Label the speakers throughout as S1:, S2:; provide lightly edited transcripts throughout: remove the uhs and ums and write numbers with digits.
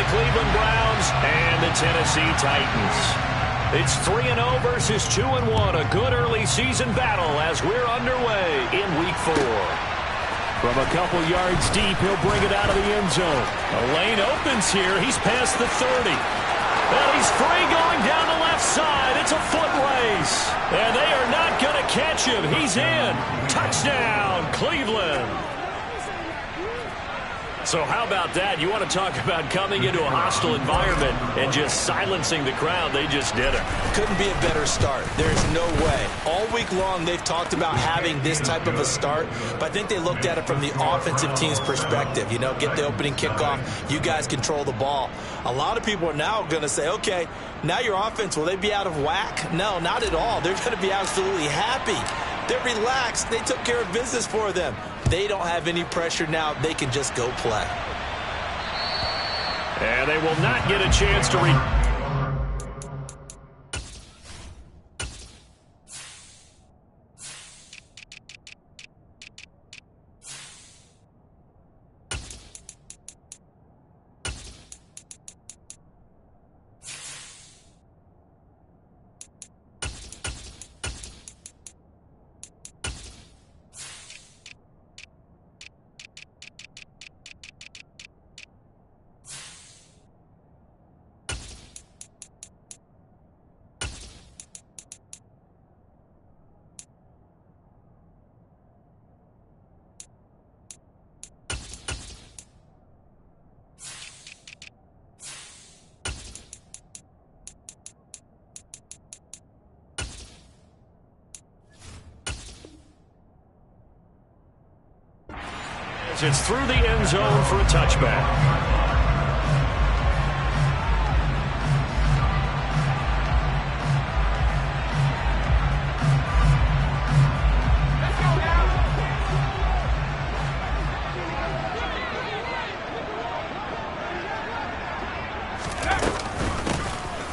S1: Cleveland Browns and the Tennessee Titans. It's 3-0 versus 2-1. A good early season battle as we're underway in Week 4. From a couple yards deep, he'll bring it out of the end zone. A lane opens here. He's past the 30. And he's free going down the left side. It's a foot race. And they are not going to catch him. He's in. Touchdown, Cleveland. So how about that? You want to talk about coming into a hostile environment and just silencing the crowd. They just did it.
S2: Couldn't be a better start. There's no way. All week long they've talked about having this type of a start, but I think they looked at it from the offensive team's perspective. You know, get the opening kickoff. You guys control the ball. A lot of people are now going to say, okay, now your offense, will they be out of whack? No, not at all. They're going to be absolutely happy. They're relaxed. They took care of business for them. They don't have any pressure now. They can just go play.
S1: And they will not get a chance to It's through the end zone for a touchback.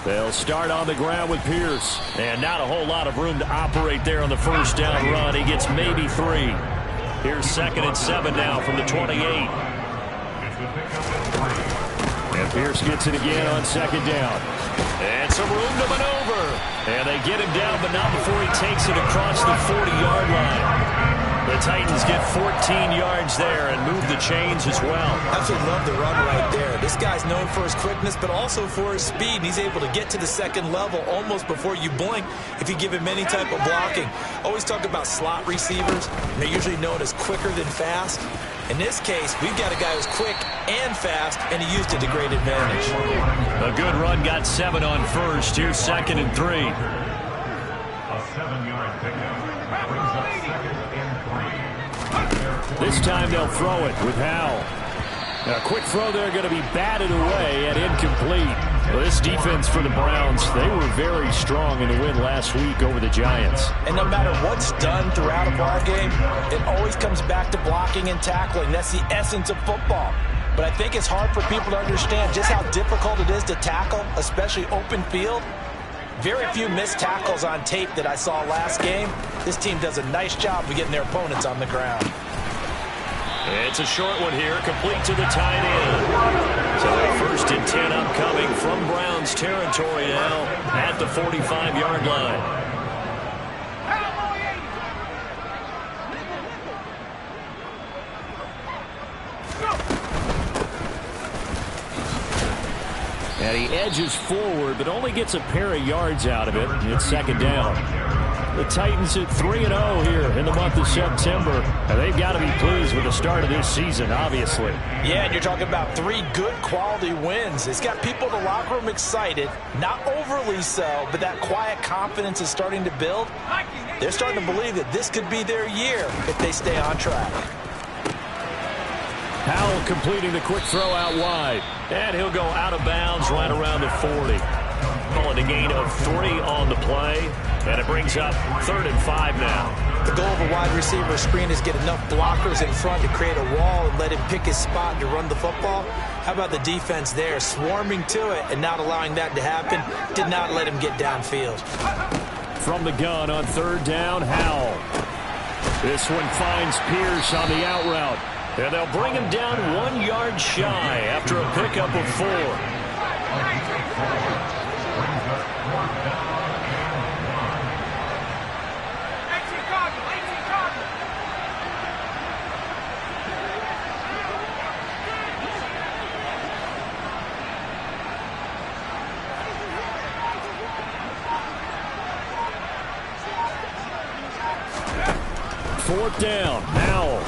S1: They'll start on the ground with Pierce. And not a whole lot of room to operate there on the first down run. He gets maybe 3. Here's 2nd and 7 now from the 28. And Pierce gets it again on 2nd down. And some room to maneuver. And they get him down, but not before he takes it across the 40-yard line. The Titans get 14 yards there and move the chains as well.
S2: Absolutely love the run right there. This guy's known for his quickness, but also for his speed. He's able to get to the second level almost before you blink if you give him any type of blocking. Always talk about slot receivers. They're usually known as quicker than fast. In this case, we've got a guy who's quick and fast, and he used it to great advantage.
S1: A good run, got 7 on first. Here's 2nd and 3.
S3: A 7-yard pickup brings up 2nd and 3.
S1: This time they'll throw it with Howell. A quick throw there going to be batted away and incomplete. Well, this defense for the Browns, they were very strong in the win last week over the Giants.
S2: And no matter what's done throughout a ball game, it always comes back to blocking and tackling. That's the essence of football. But I think it's hard for people to understand just how difficult it is to tackle, especially open field. Very few missed tackles on tape that I saw last game. This team does a nice job of getting their opponents on the ground.
S1: It's a short one here, complete to the tight end. So a 1st and 10 upcoming from Browns territory now at the 45-yard line. And he edges forward, but only gets a pair of yards out of it. It's 2nd down. The Titans at 3-0 here in the month of September. And they've got to be pleased with the start of this season, obviously.
S2: Yeah, and you're talking about 3 good quality wins. It's got people in the locker room excited, not overly so, but that quiet confidence is starting to build. They're starting to believe that this could be their year if they stay on track.
S1: Howell completing the quick throw out wide. And he'll go out of bounds right around the 40. Calling a gain of 3 on the play. And it brings up 3rd and 5 now.
S2: The goal of a wide receiver screen is get enough blockers in front to create a wall and let him pick his spot to run the football. How about the defense there, swarming to it and not allowing that to happen? Did not let him get downfield.
S1: From the gun on 3rd down, Howell. This one finds Pierce on the out route. And they'll bring him down 1 yard shy after a pickup of 4. Fourth down, Howell.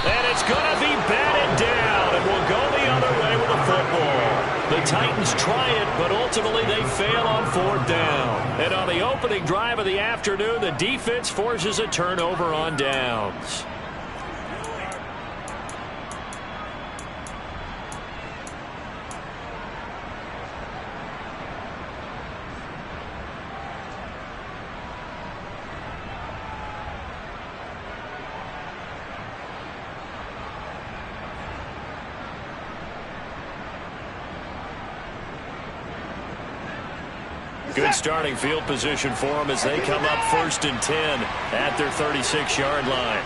S1: And it's going to be batted down, and will go the other way with the football. The Titans try it, but ultimately they fail on 4th down. And on the opening drive of the afternoon, the defense forces a turnover on downs. Good starting field position for them as they come up 1st and 10 at their 36-yard line.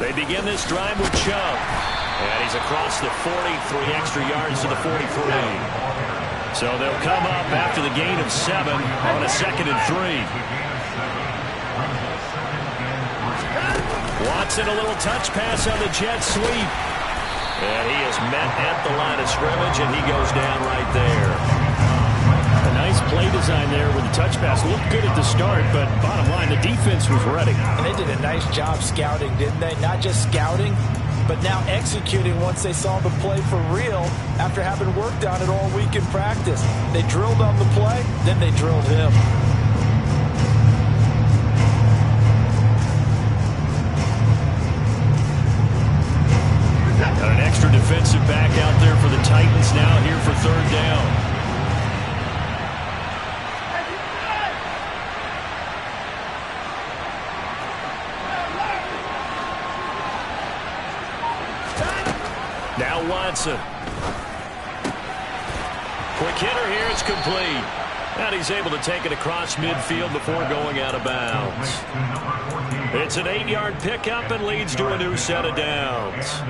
S1: They begin this drive with Chubb. And he's across the 40, 3 extra yards to the 43. So they'll come up after the gain of 7 on a 2nd and 3. Watson, a little touch pass on the jet sweep. And he is met at the line of scrimmage, and he goes down right there.
S4: A nice play design there with the touch pass. Looked good at the start, but bottom line, the defense was ready.
S2: And they did a nice job scouting, didn't they? Not just scouting, but now executing once they saw the play for real after having worked on it all week in practice. They drilled on the play, then they drilled him.
S1: Got an extra defensive back out there for the Titans now here for 3rd down. Now Watson. Quick hitter here, it's complete. And he's able to take it across midfield before going out of bounds. It's an 8-yard pickup and leads to a new set of downs.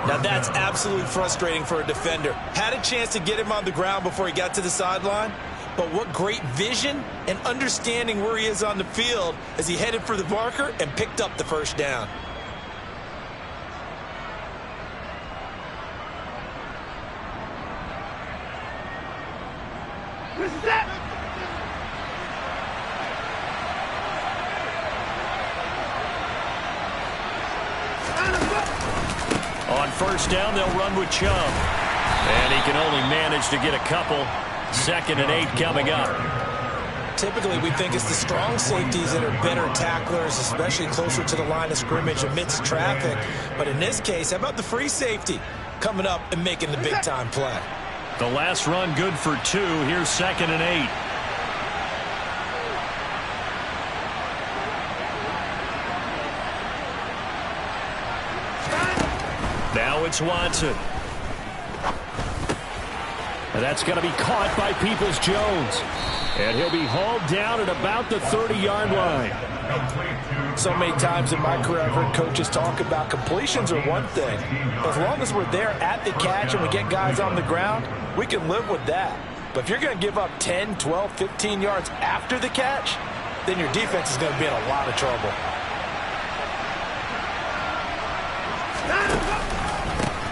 S2: Now that's absolutely frustrating for a defender. Had a chance to get him on the ground before he got to the sideline, but what great vision and understanding where he is on the field as he headed for the marker and picked up the 1st down.
S1: On 1st down, they'll run with Chubb. And he can only manage to get a couple. 2nd and 8 coming up.
S2: Typically, we think it's the strong safeties that are better tacklers, especially closer to the line of scrimmage amidst traffic. But in this case, how about the free safety coming up and making the big-time play?
S1: The last run good for 2. Here's 2nd and 8. Now it's Watson. And that's going to be caught by Peoples-Jones. And he'll be hauled down at about the 30-yard line.
S2: So many times in my career, I've heard coaches talk about completions are one thing. As long as we're there at the catch and we get guys on the ground, we can live with that. But if you're going to give up 10, 12, 15 yards after the catch, then your defense is going to be in a lot of trouble.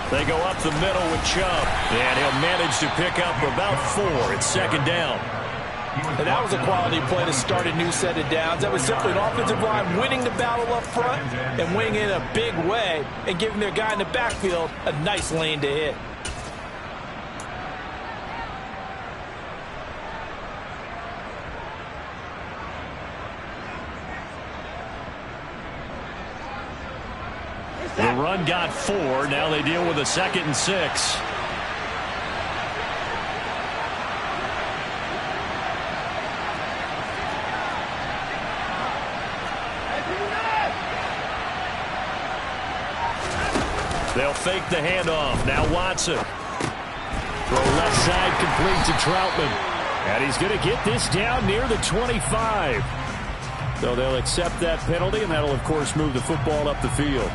S1: They go up the middle with Chubb, and he'll manage to pick up about 4. It's 2nd down.
S2: And that was a quality play to start a new set of downs. That was simply an offensive line winning the battle up front and winning in a big way and giving their guy in the backfield a nice lane to hit.
S1: The run got 4. Now they deal with a 2nd and 6. They'll fake the handoff. Now Watson. Throw left side complete to Troutman. And he's going to get this down near the 25.
S4: So they'll accept that penalty, and that'll, of course, move the football up the field.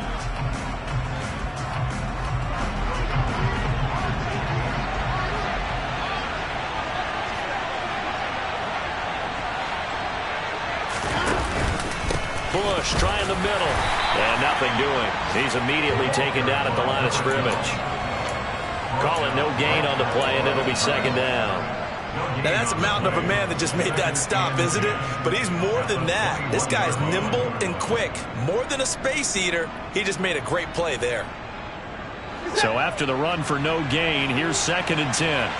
S1: Bush trying the middle. And nothing doing. He's immediately taken down at the line of scrimmage. Calling no gain on the play, and it'll be second down.
S2: Now, that's a mountain of a man that just made that stop, isn't it? But he's more than that. This guy's nimble and quick. More than a space eater. He just made a great play there.
S4: So after the run for no gain, here's 2nd and 10.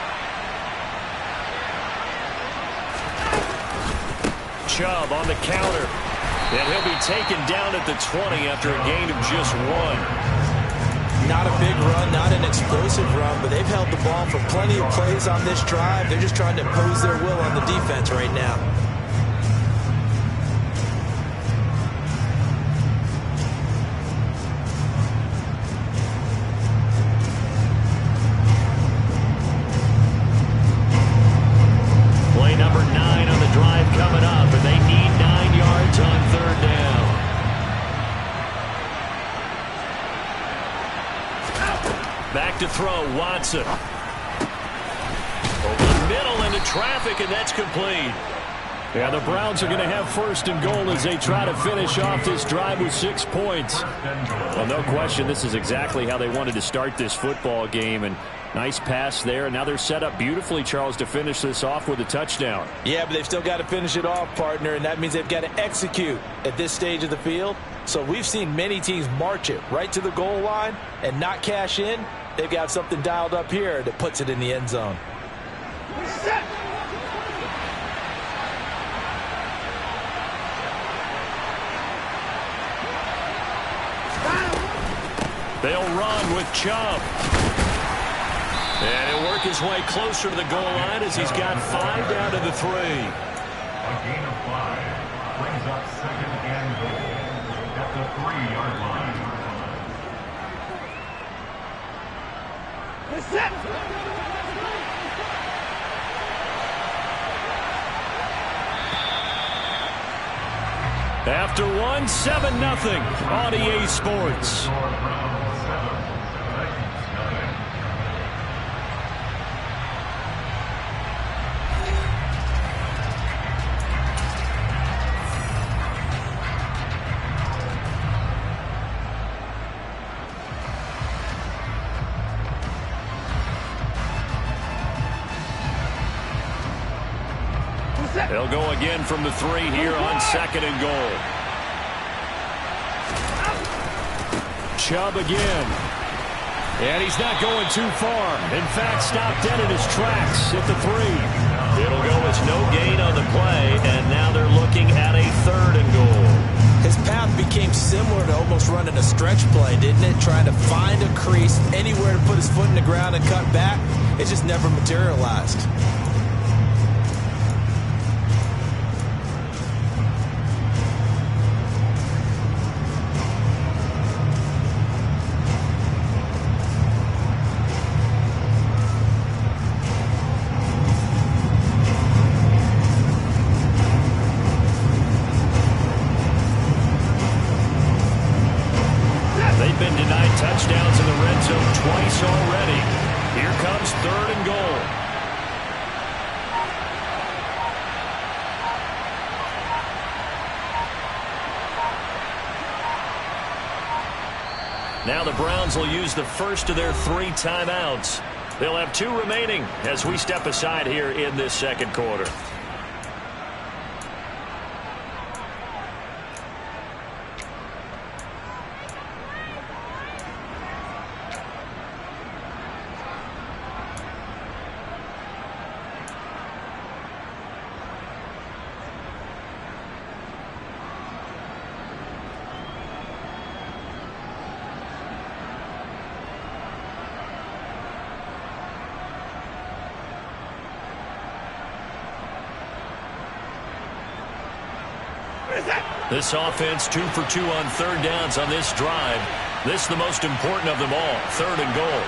S4: Chubb on the counter. And he'll be taken down at the 20 after a gain of just 1.
S2: Not a big run, not an explosive run, but they've held the ball for plenty of plays on this drive. They're just trying to impose their will on the defense right now.
S1: Play number 9 on the drive coming up, and they need 9 yards on 3rd down. Back to throw, Watson. Over the middle into traffic, and that's complete.
S4: Yeah, the Browns are going to have 1st and goal as they try to finish off this drive with 6 points. Well, no question, this is exactly how they wanted to start this football game. And nice pass there. And now they're set up beautifully, Charles, to finish this off with a touchdown.
S2: Yeah, but they've still got to finish it off, partner, and that means they've got to execute at this stage of the field. So we've seen many teams march it right to the goal line and not cash in. They've got something dialed up here that puts it in the end zone.
S4: They'll run with Chubb.
S1: And he'll work his way closer to the goal line as he's got 5 down to the 3.
S3: A gain of 5 brings up 2nd and goal at the 3-yard line.
S4: After 1, 7-0 on EA Sports. They'll go again from the 3 here on 2nd and goal. Chubb again. And he's not going too far. In fact, stopped dead in his tracks at the 3.
S1: It'll go as no gain on the play, and now they're looking at a 3rd and goal.
S2: His path became similar to almost running a stretch play, didn't it? Trying to find a crease, anywhere to put his foot in the ground and cut back. It just never materialized.
S1: Touchdowns in the red zone twice already. Here comes 3rd and goal. Now the Browns will use the first of their 3 timeouts. They'll have 2 remaining as we step aside here in this 2nd quarter. This offense 2 for 2 on 3rd downs on this drive. This is the most important of them all, 3rd and goal.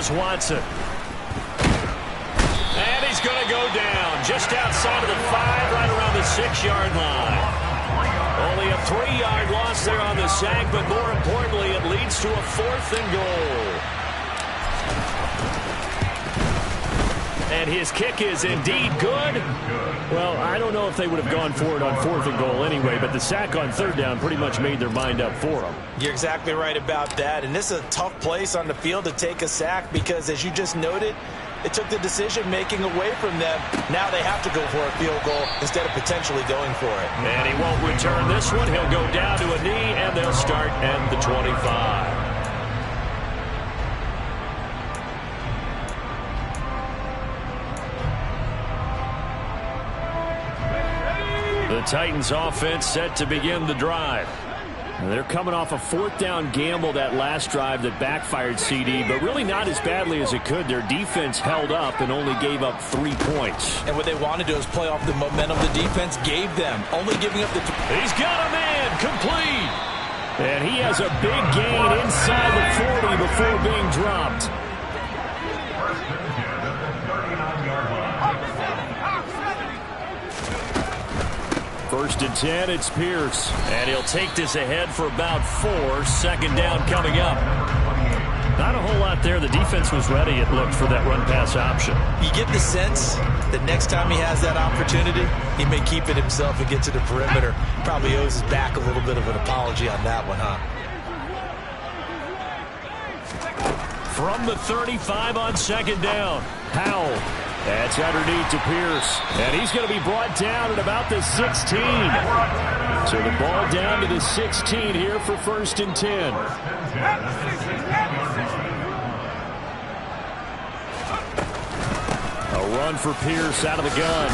S4: Here's Watson. And he's going to go down just outside of the 5, right around the 6-yard line. Only a 3-yard loss there on the sack, but more importantly, it leads to a 4th and goal. And his kick is indeed good. Well, I don't know if they would have gone for it on 4th and goal anyway, but the sack on 3rd down pretty much made their mind up for them.
S2: You're exactly right about that. And this is a tough place on the field to take a sack because, as you just noted, it took the decision-making away from them. Now they have to go for a field goal instead of potentially going for it.
S4: And he won't return this one. He'll go down to a knee, and they'll start at the 25. The Titans offense set to begin the drive. They're coming off a 4th down gamble that last drive that backfired CD, but really not as badly as it could. Their defense held up and only gave up 3 points.
S2: And what they want to do is play off the momentum the defense gave them, only giving up the...
S4: He's got a man, complete. And he has a big gain inside the 40 before being dropped. First and 10, it's Pierce. And he'll take this ahead for about 4. 2nd down coming up. Not a whole lot there. The defense was ready, it looked, for that run-pass option.
S2: You get the sense that next time he has that opportunity, he may keep it himself and get to the perimeter. Probably owes his back a little bit of an apology on that one, huh?
S4: From the 35 on 2nd down, Howell. That's underneath to Pierce. And he's going to be brought down at about the 16. So the ball down to the 16 here for 1st and 10. A run for Pierce out of the gun.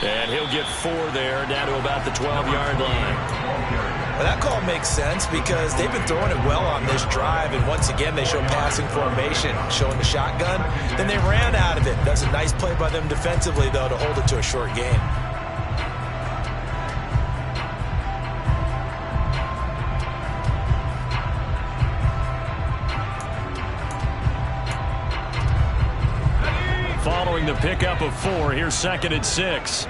S4: And he'll get 4 there, down to about the 12-yard line.
S2: Well, that call makes sense because they've been throwing it well on this drive, and once again they show passing formation, showing the shotgun. Then they ran out of it. That's a nice play by them defensively, though, to hold it to a short gain.
S4: Following the pickup of 4, here's 2nd and 6.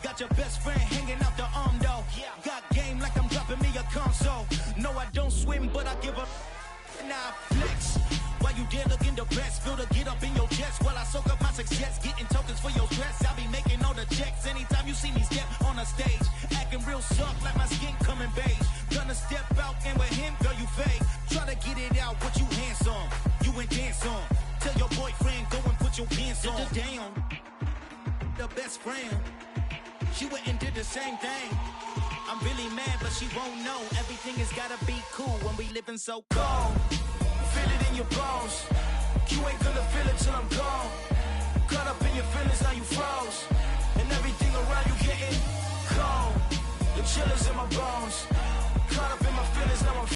S5: Got your best friend hanging out the arm though. Got game like I'm dropping me a console. No, I don't swim, but I give up. Now flex. While you there looking the best, feel the get up in your chest while I soak up my success, getting tokens for your stress. I'll be making all the checks anytime you see me step on a stage, acting real soft like my skin coming beige. Gonna step out and with him, girl, you fake. Try to get it out, what you handsome, you ain't dance on. Tell your boyfriend go and put your pants on. Down, the best friend. She went and did the same thing. I'm really mad, but she won't know. Everything has gotta be cool when we living so cold. Feel it in your bones. You ain't gonna feel it till I'm gone. Caught up in your feelings, now you froze. And everything around you getting cold. The chill is in my bones.